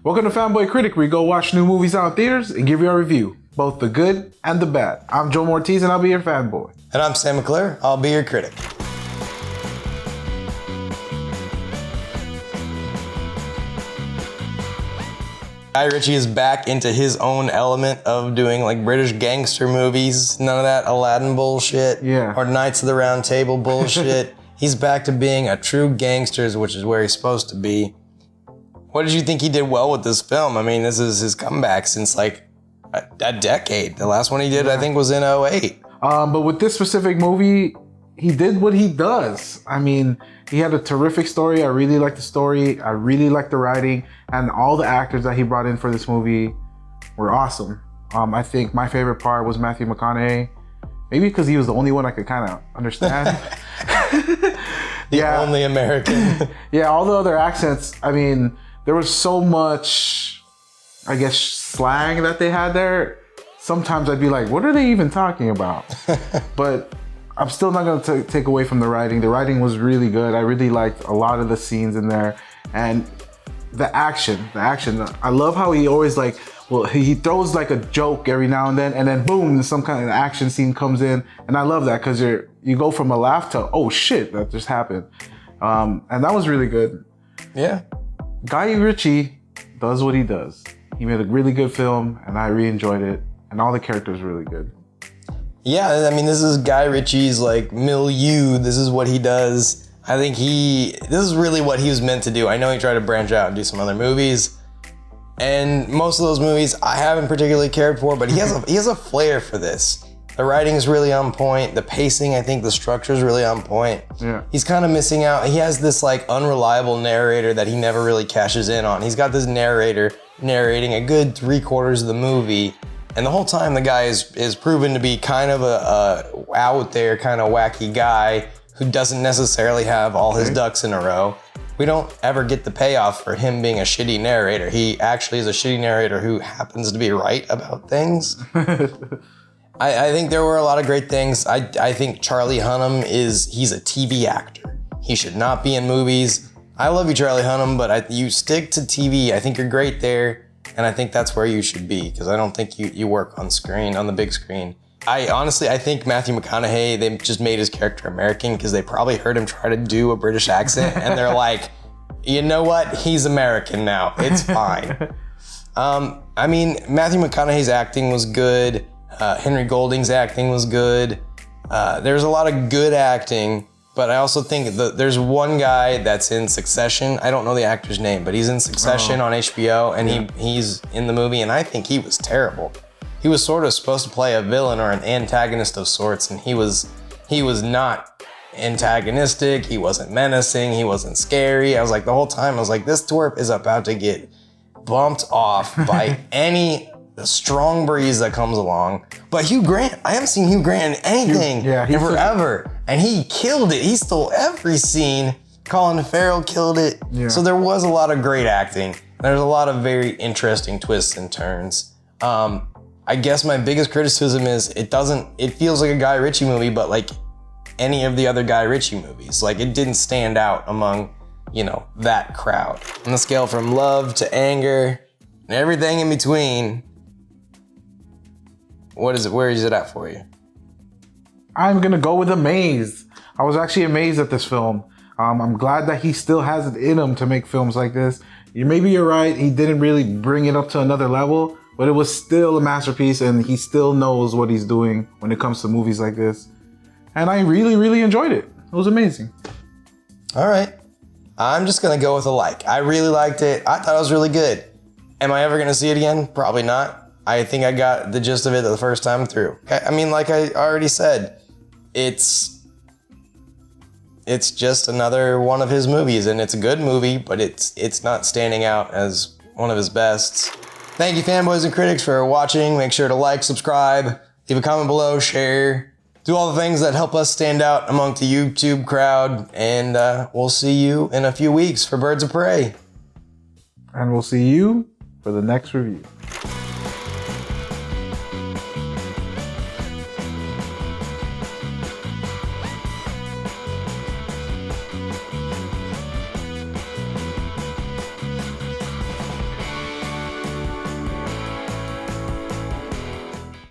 Welcome to Fanboy Critic, where we go watch new movies out in theaters and give you our review, both the good and the bad. I'm Joe Ortiz and I'll be your fanboy. And I'm Sam McClure, I'll be your critic. Guy Ritchie is back into his own element of doing like British gangster movies. None of that Aladdin bullshit or Knights of the Round Table bullshit. He's back to being a true gangster, which is where he's supposed to be. What did you think he did well with this film? I mean, this is his comeback since like a decade. The last one he did, I think, was in 2008. But with this specific movie, he did what he does. I mean, he had a terrific story. I really liked the story. I really liked the writing. And all the actors that he brought in for this movie were awesome. I think my favorite part was Matthew McConaughey. Maybe because he was the only one I could kind of understand. The only American. Yeah, all the other accents, I mean, there was so much, I guess, slang that they had there. Sometimes I'd be like, what are they even talking about? But I'm still not going to take away from the writing. The writing was really good. I really liked a lot of the scenes in there. And the action. I love how he always like, well, he throws like a joke every now and then boom, some kind of action scene comes in. And I love that because you go from a laugh to, oh shit, that just happened. And that was really good. Yeah. Guy Ritchie does what he does. He made a really good film and I really enjoyed it. And all the characters were really good. Yeah, I mean, this is Guy Ritchie's like milieu. This is what he does. I think this is really what he was meant to do. I know he tried to branch out and do some other movies. And most of those movies I haven't particularly cared for, but he has a flair for this. The writing is really on point. The pacing, I think the structure is really on point. Yeah. He's kind of missing out. He has this like unreliable narrator that he never really cashes in on. He's got this narrator narrating a good 3/4 of the movie. And the whole time the guy is proven to be kind of a out there, kind of wacky guy who doesn't necessarily have all his ducks in a row. We don't ever get the payoff for him being a shitty narrator. He actually is a shitty narrator who happens to be right about things. I think there were a lot of great things. I think Charlie Hunnam he's a TV actor. He should not be in movies. I love you, Charlie Hunnam, but you stick to TV. I think you're great there. And I think that's where you should be, because I don't think you work on the big screen. I think Matthew McConaughey, they just made his character American because they probably heard him try to do a British accent and they're like, you know what? He's American now. It's fine. I mean, Matthew McConaughey's acting was good. Henry Golding's acting was good. There's a lot of good acting. But I also think there's one guy that's in Succession. I don't know the actor's name, but he's in Succession on HBO, and he's in the movie, and I think he was terrible. He was sort of supposed to play a villain or an antagonist of sorts, and he was not antagonistic. He wasn't menacing. He wasn't scary. I was like, the whole time, I was like, this twerp is about to get bumped off by any strong breeze that comes along. But Hugh Grant, I haven't seen Hugh Grant in anything in forever. And he killed it. He stole every scene. Colin Farrell killed it. Yeah. So there was a lot of great acting. There's a lot of very interesting twists and turns. I guess my biggest criticism is it feels like a Guy Ritchie movie, but like any of the other Guy Ritchie movies. Like it didn't stand out among, that crowd. On the scale from love to anger and everything in between, what is it? Where is it at for you? I'm gonna go with amazed. I was actually amazed at this film. I'm glad that he still has it in him to make films like this. Maybe you're right, he didn't really bring it up to another level, but it was still a masterpiece and he still knows what he's doing when it comes to movies like this. And I really, really enjoyed it. It was amazing. All right. I'm just gonna go with a like. I really liked it. I thought it was really good. Am I ever gonna see it again? Probably not. I think I got the gist of it the first time through. I mean, like I already said, it's just another one of his movies, and it's a good movie, but it's not standing out as one of his bests. Thank you, fanboys and critics, for watching. Make sure to like, subscribe, leave a comment below, share, do all the things that help us stand out among the YouTube crowd, and we'll see you in a few weeks for Birds of Prey. And we'll see you for the next review.